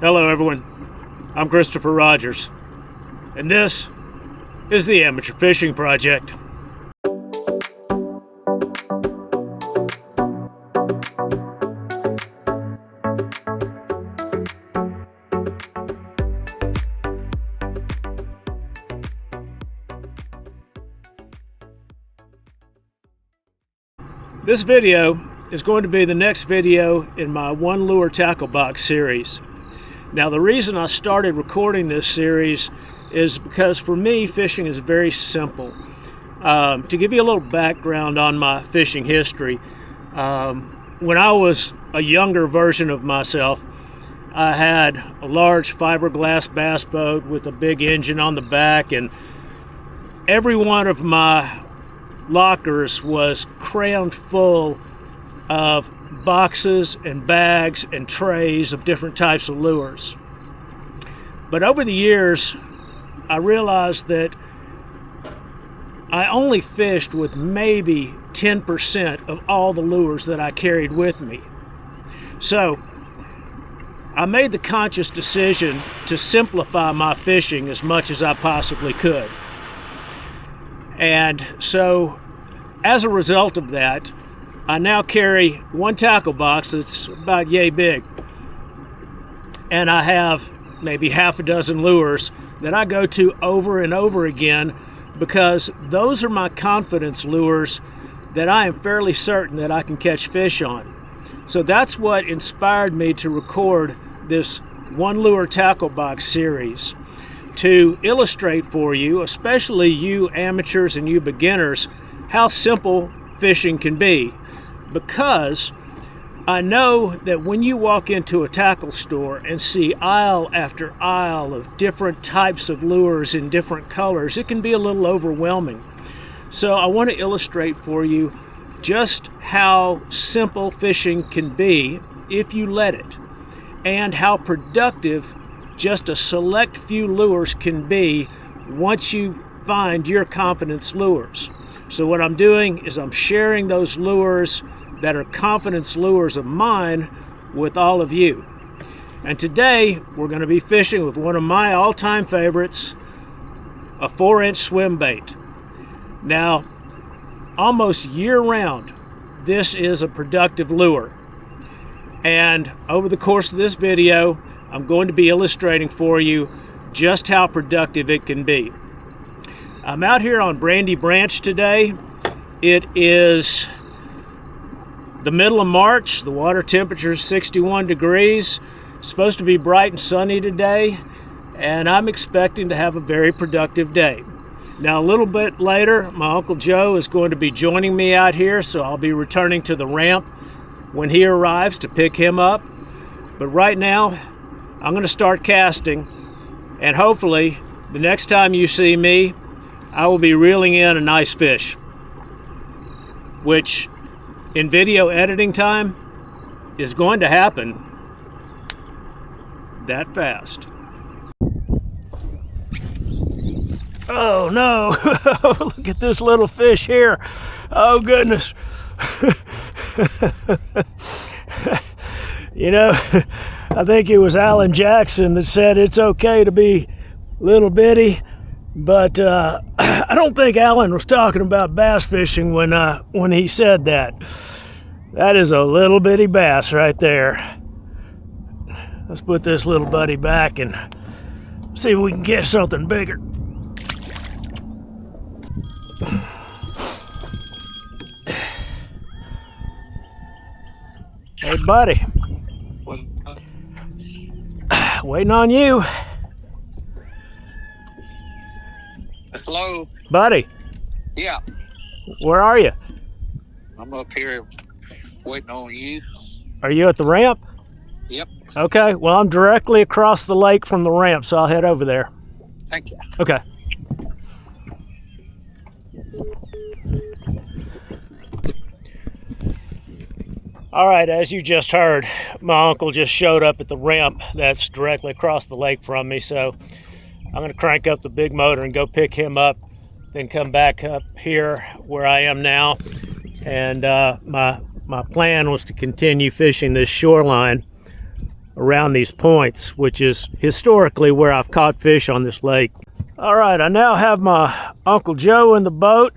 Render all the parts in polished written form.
Hello everyone, I'm Christopher Rogers, and this is the Amateur Fishing Project. This video is going to be the next video in my one lure tackle box series. Now, the reason I started recording this series is because for me, fishing is very simple. To give you a little background on my fishing history, when I was a younger version of myself, I had a large fiberglass bass boat with a big engine on the back, and every one of my lockers was crammed full of boxes and bags and trays of different types of lures. But over the years, I realized that I only fished with maybe 10% of all the lures that I carried with me. So I made the conscious decision to simplify my fishing as much as I possibly could. And so as a result of that, I now carry one tackle box that's about yay big. And I have maybe half a dozen lures that I go to over and over again because those are my confidence lures that I am fairly certain that I can catch fish on. So that's what inspired me to record this one lure tackle box series, to illustrate for you, especially you amateurs and you beginners, how simple fishing can be. Because I know that when you walk into a tackle store and see aisle after aisle of different types of lures in different colors, it can be a little overwhelming. So I want to illustrate for you just how simple fishing can be if you let it, and how productive just a select few lures can be once you find your confidence lures. So what I'm doing is I'm sharing those lures that are confidence lures of mine with all of you. And today we're going to be fishing with one of my all-time favorites, a 4-inch swim bait. Now, almost year-round, this is a productive lure. And over the course of this video, I'm going to be illustrating for you just how productive it can be. I'm out here on Brandy Branch today. It is the middle of March. The water temperature is 61 degrees. It's supposed to be bright and sunny today, and I'm expecting to have a very productive day. Now, a little bit later, my Uncle Joe is going to be joining me out here, so I'll be returning to the ramp when he arrives to pick him up. But right now, I'm going to start casting, and hopefully the next time you see me, I will be reeling in a nice fish, which in video editing time is going to happen that fast. Oh no, look at this little fish here. Oh goodness. You know, I think it was Alan Jackson that said it's okay to be little bitty, but I don't think Alan was talking about bass fishing when he said that. That is a little bitty bass right there. Let's put this little buddy back and see if we can get something bigger. Hey buddy. Waiting on you. Hello. Buddy. Yeah. Where are you? I'm up here waiting on you. Are you at the ramp? Yep. Okay, well, I'm directly across the lake from the ramp, so I'll head over there. Thank you. Okay. All right, as you just heard, my uncle just showed up at the ramp that's directly across the lake from me, so I'm going to crank up the big motor and go pick him up, then come back up here where I am now. And my plan was to continue fishing this shoreline around these points, which is historically where I've caught fish on this lake. All right, I now have my Uncle Joe in the boat.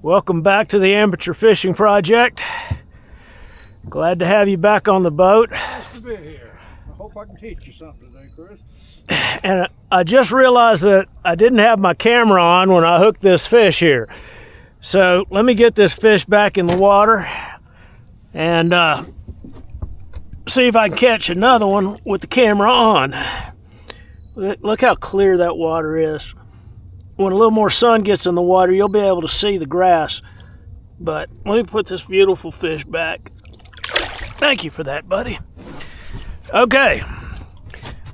Welcome back to the Amateur Fishing Project. Glad to have you back on the boat. Nice to be here. I hope I can teach you something today, Chris. And I just realized that I didn't have my camera on when I hooked this fish here. So let me get this fish back in the water and see if I can catch another one with the camera on. Look how clear that water is. When a little more sun gets in the water, you'll be able to see the grass. But let me put this beautiful fish back. Thank you for that, buddy. Okay,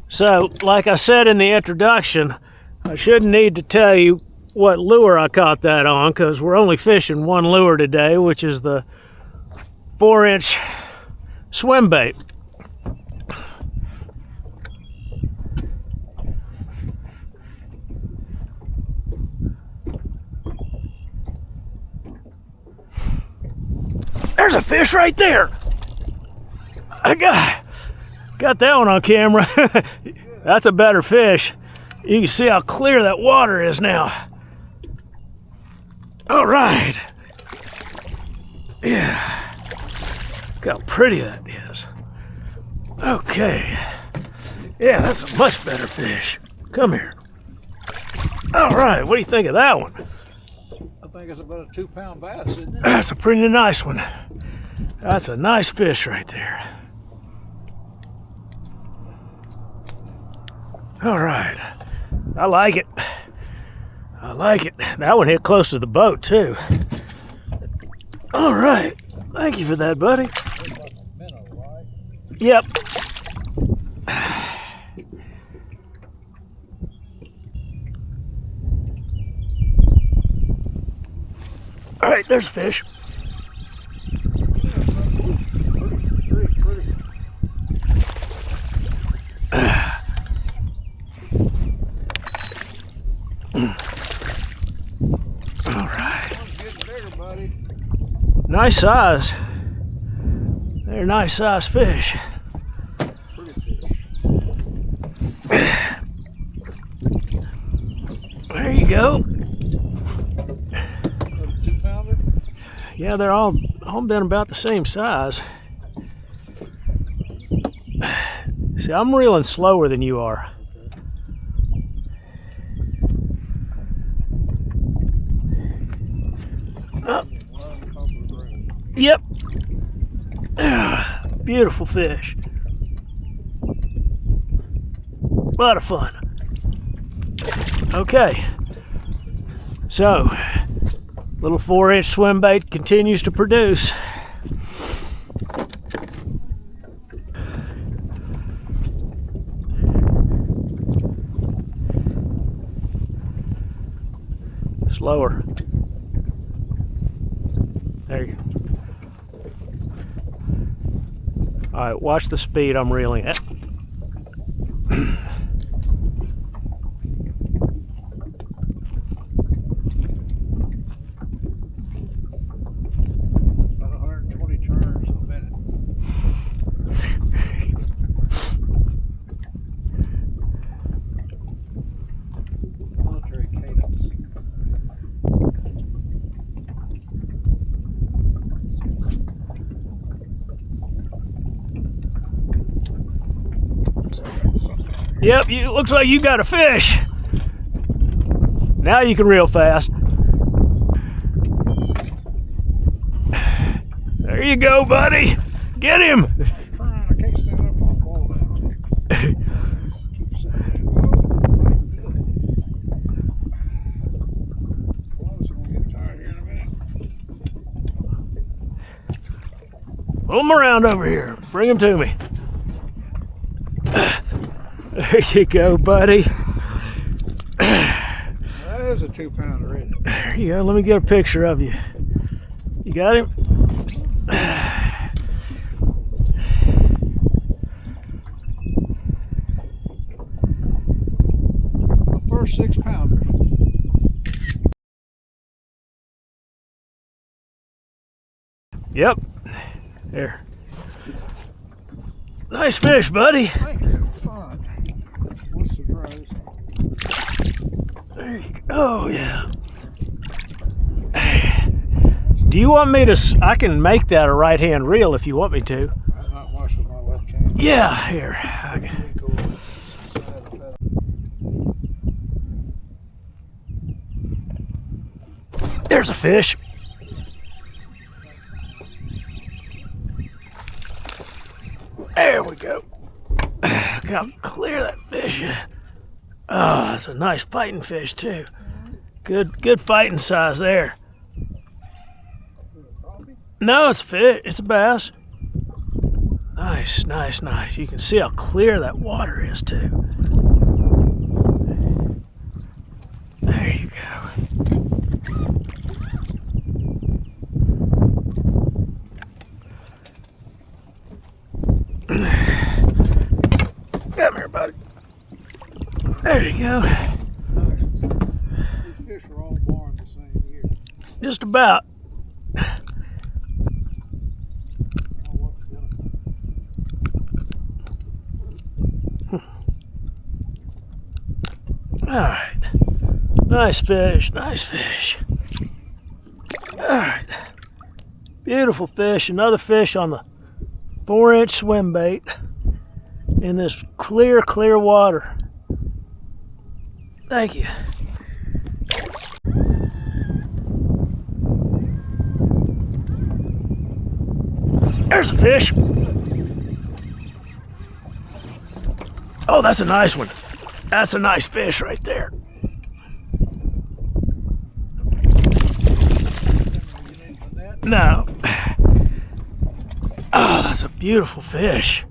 so like I said in the introduction, I shouldn't need to tell you what lure I caught that on, because we're only fishing one lure today, which is the 4-inch swim bait. There's a fish right there. I got that one on camera. That's a better fish. You can see how clear that water is now. All right. Yeah. Look how pretty that is. Okay. Yeah, that's a much better fish. Come here. All right, what do you think of that one? I think it's about a 2-pound bass, isn't it? That's a pretty nice one. That's a nice fish right there. All right. I like it. I like it. That one hit close to the boat, too. All right. Thank you for that, buddy. Yep. All right, there's a fish. Pretty. All right. Getting bigger, buddy. Nice size. They're nice size fish. Pretty fish. There you go. 2-pounder? Yeah, they're all been about the same size. See, I'm reeling slower than you are. Yep. Beautiful fish. A lot of fun. Okay. So, little 4-inch swim bait continues to produce. Slower. There you go. All right, watch the speed I'm reeling at. About 120 turns a minute. Military cadence. Yep, looks like you got a fish. Now you can reel fast. There you go, buddy. Get him. I can't stand up, I'll fall down. Keep sitting there. Close, I'm gonna get tired here in a minute. Pull him around over here. Bring him to me. There you go, buddy. That is a 2-pounder, isn't it? There you go. Let me get a picture of you. You got him? My first 6-pounder. Yep. There. Nice fish, buddy. Thank you. Fun. What's the price? There you go. Oh, yeah. Do you want me to? I can make that a right-hand reel if you want me to. I'm not washing my left hand. Yeah, here. There's a fish. There we go. Got to clear that fish. Oh, that's a nice fighting fish too. Good fighting size there. No, it's a fish. It's a bass. Nice, nice, nice. You can see how clear that water is too. There you go. Come here, buddy. There you go. Nice. These fish are all born the same year. Just about. All right. Nice fish, nice fish. All right. Beautiful fish. Another fish on the 4-inch swim bait in this clear, clear water. Thank you. There's a fish. Oh, that's a nice one. That's a nice fish right there. No. Oh, that's a beautiful fish.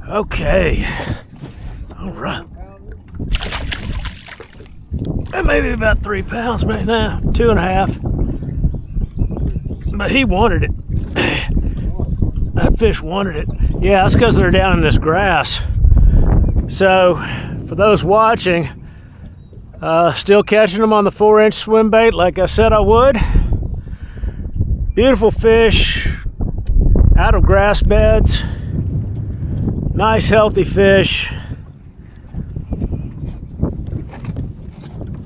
Okay. All right. Maybe about 3 pounds, maybe now, 2.5. But he wanted it. That fish wanted it. Yeah, that's because they're down in this grass. So, for those watching, still catching them on the 4-inch swim bait like I said I would. Beautiful fish out of grass beds. Nice healthy fish.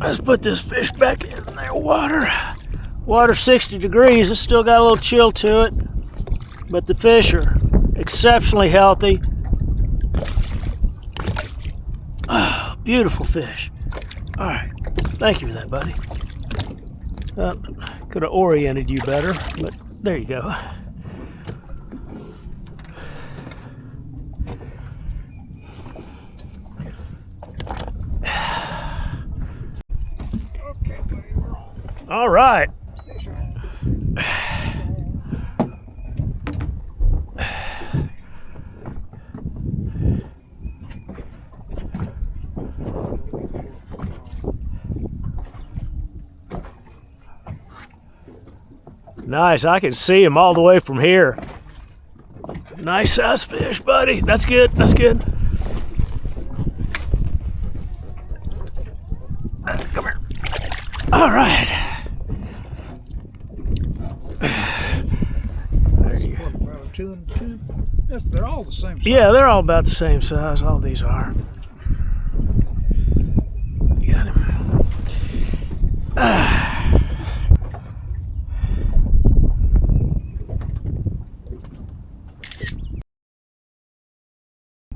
Let's put this fish back in their water. Water 60 degrees. It's still got a little chill to it, but the fish are exceptionally healthy. Oh, beautiful fish. All right, thank you for that, buddy. Could have oriented you better, but there you go. All right. Nice, I can see him all the way from here. Nice size fish, buddy. That's good, that's good. Come here. All right. There you go. About a 2 and 2. Yes, they're all the same size. Yeah, they're all about the same size. All these are. You got him.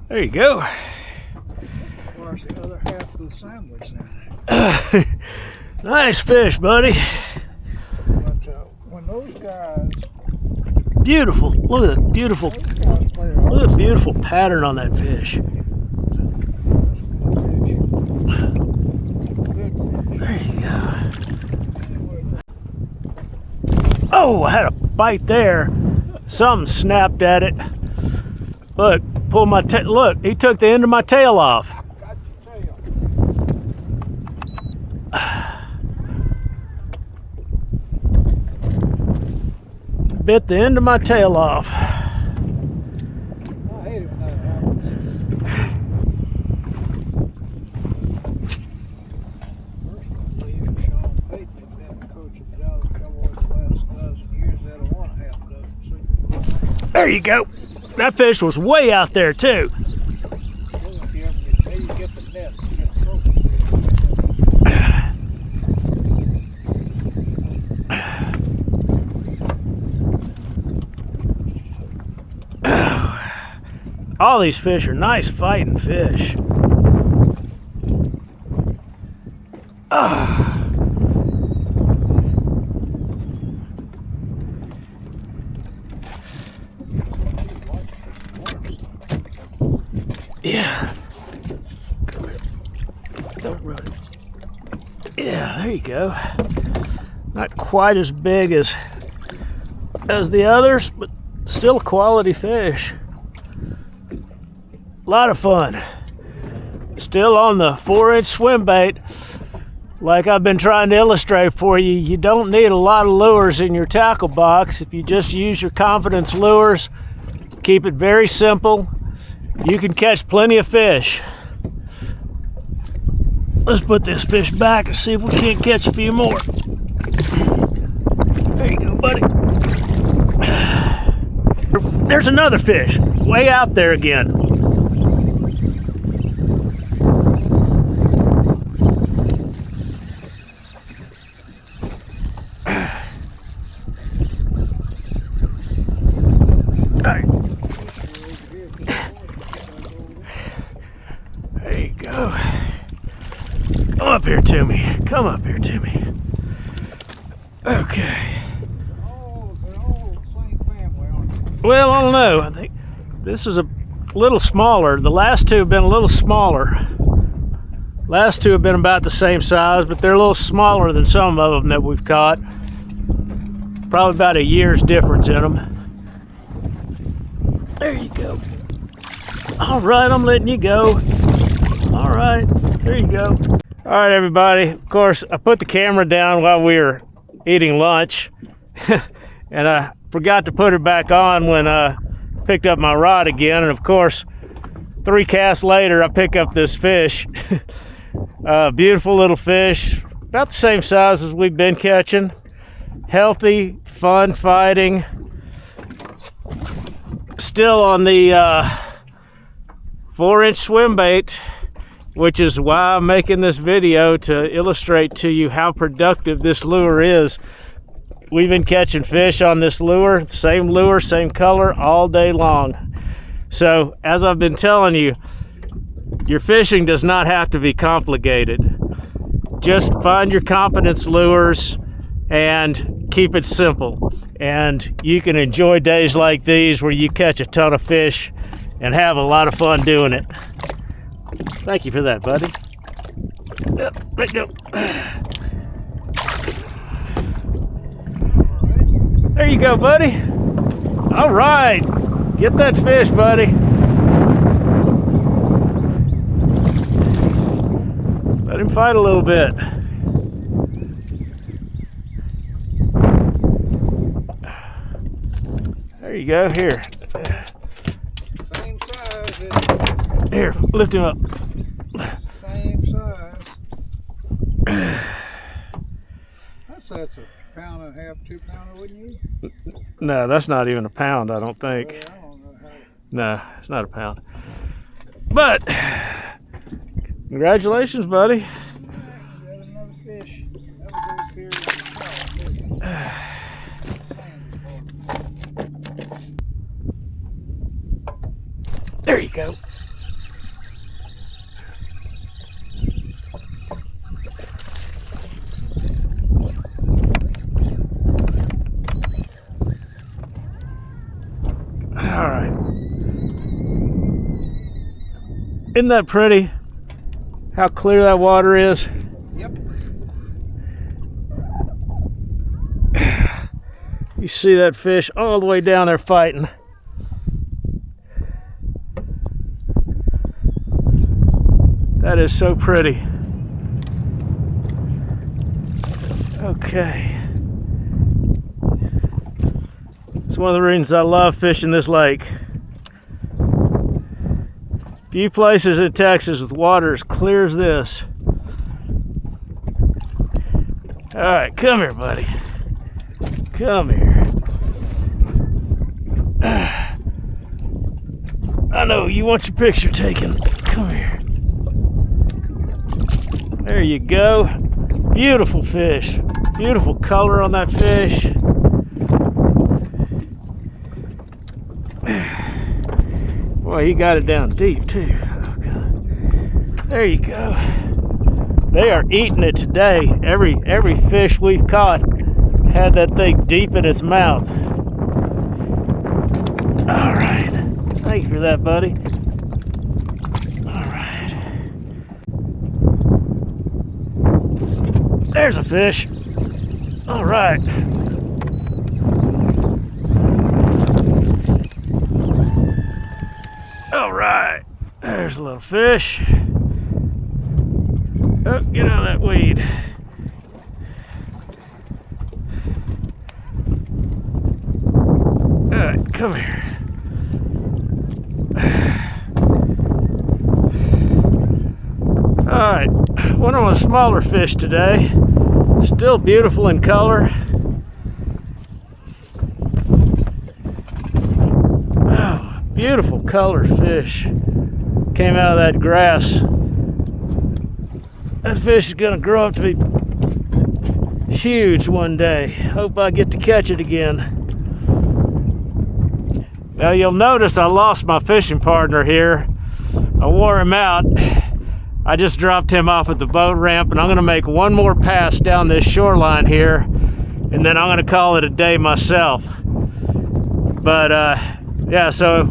There you go. Where's the other half of the sandwich now? Nice fish, buddy. But when those guys, Beautiful. Look at the beautiful. those guys play Look at the beautiful pattern on that fish. good fish. There you go. Anyway, Oh, I had a bite there. Something snapped at it. Look, pull my tail. Look, he took the end of my tail off. got your tail. Bit the end of my tail off. I hate it when that happens. First, I believe Sean Payton had been the coach of the Dallas Cowboys the last There you go. That fish was way out there too. Maybe get the net. Get a trophy. All these fish are nice fighting fish. Yeah. Come here. Don't run. Yeah, there you go. Not quite as big as the others, but still a quality fish. A lot of fun. Still on the 4-inch swim bait. Like I've been trying to illustrate for you, you don't need a lot of lures in your tackle box. If you just use your confidence lures, keep it very simple, you can catch plenty of fish. Let's put this fish back and see if we can't catch a few more. There you go, buddy. There's another fish, way out there again. There you go. Come up here to me. Come up here to me. Okay. Oh, they're all the same family, aren't they? Well, I don't know. I think this is a little smaller. The last two have been a little smaller. Last two have been about the same size, but they're a little smaller than some of them that we've caught. Probably about a year's difference in them. There you go. All right, I'm letting you go. All right, there you go. All right, everybody. Of course, I put the camera down while we were eating lunch, and I forgot to put it back on when I picked up my rod again. And of course, 3 casts later, I pick up this fish. Beautiful little fish, about the same size as we've been catching. Healthy, fun fighting. Still on the 4-inch swim bait, which is why I'm making this video, to illustrate to you how productive this lure is. We've been catching fish on this lure, same color, all day long. So, as I've been telling you, your fishing does not have to be complicated. Just find your confidence lures and keep it simple. And you can enjoy days like these where you catch a ton of fish and have a lot of fun doing it. Thank you for that, buddy. Let go. There you go, buddy. All right. Get that fish, buddy. Let him fight a little bit. There you go. Here. Same size, isn't it? Here, lift him up. It's the same size. That's a 1.5 pound, 2 pounder, wouldn't you? No, that's not even a pound, I don't think. Well, I don't know how. No, it's not a pound. But, congratulations, buddy. You got another fish. That was over here. There you go. All right. Isn't that pretty? How clear that water is? Yep. You see that fish all the way down there fighting. That is so pretty. Okay. It's one of the reasons I love fishing this lake. Few places in Texas with water as clear as this. All right, come here, buddy. Come here. I know you want your picture taken. Come here. There you go. Beautiful fish. Beautiful color on that fish. Boy, he got it down deep too. Oh, God. There you go. They are eating it today. Every fish we've caught had that thing deep in its mouth. All right. Thank you for that, buddy. All right. There's a fish. All right. All right. There's a little fish. Oh, get out of that weed. All right, come here. All right, one of my smaller fish today. Still beautiful in color. Oh, beautiful color fish. Came out of that grass. That fish is gonna grow up to be huge one day. Hope I get to catch it again. Now you'll notice I lost my fishing partner here. I wore him out. I just dropped him off at the boat ramp, and I'm gonna make one more pass down this shoreline here, and then I'm gonna call it a day myself. But yeah, so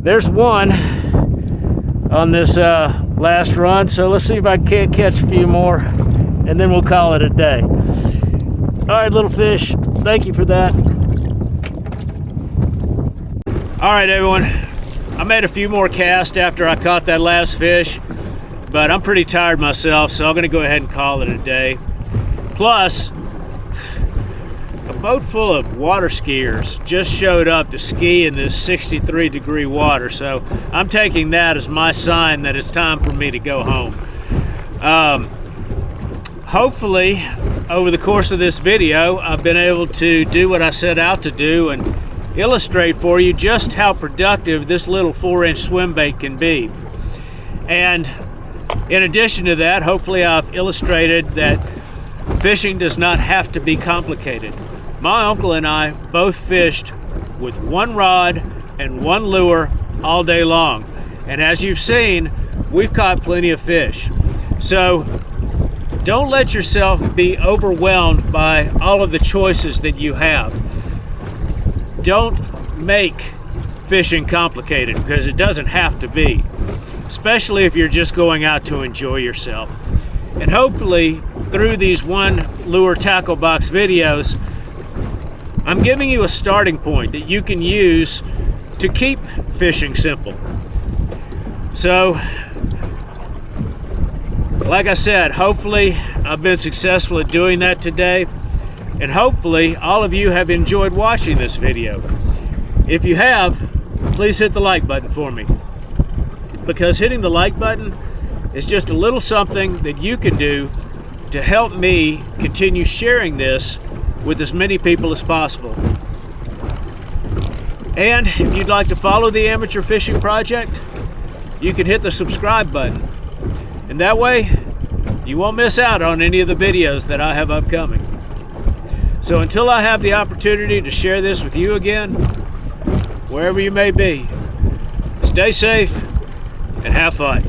there's one on this last run, so let's see if I can't catch a few more, and then we'll call it a day. All right, little fish, thank you for that. All right, everyone, I made a few more casts after I caught that last fish, but I'm pretty tired myself, so I'm gonna go ahead and call it a day. Plus, a boat full of water skiers just showed up to ski in this 63-degree water, so I'm taking that as my sign that it's time for me to go home. Hopefully, over the course of this video, I've been able to do what I set out to do and illustrate for you just how productive this little 4-inch swim bait can be. And in addition to that, hopefully I've illustrated that fishing does not have to be complicated. My uncle and I both fished with one rod and one lure all day long. And as you've seen, we've caught plenty of fish. So don't let yourself be overwhelmed by all of the choices that you have. Don't make fishing complicated, because it doesn't have to be, especially if you're just going out to enjoy yourself. And hopefully through these one lure tackle box videos, I'm giving you a starting point that you can use to keep fishing simple. So, like I said, hopefully I've been successful at doing that today, and hopefully all of you have enjoyed watching this video. If you have, please hit the like button for me, because hitting the like button is just a little something that you can do to help me continue sharing this with as many people as possible. And if you'd like to follow the Amateur Fishing Project, you can hit the subscribe button, and that way you won't miss out on any of the videos that I have upcoming. So until I have the opportunity to share this with you again, wherever you may be, stay safe and have fun.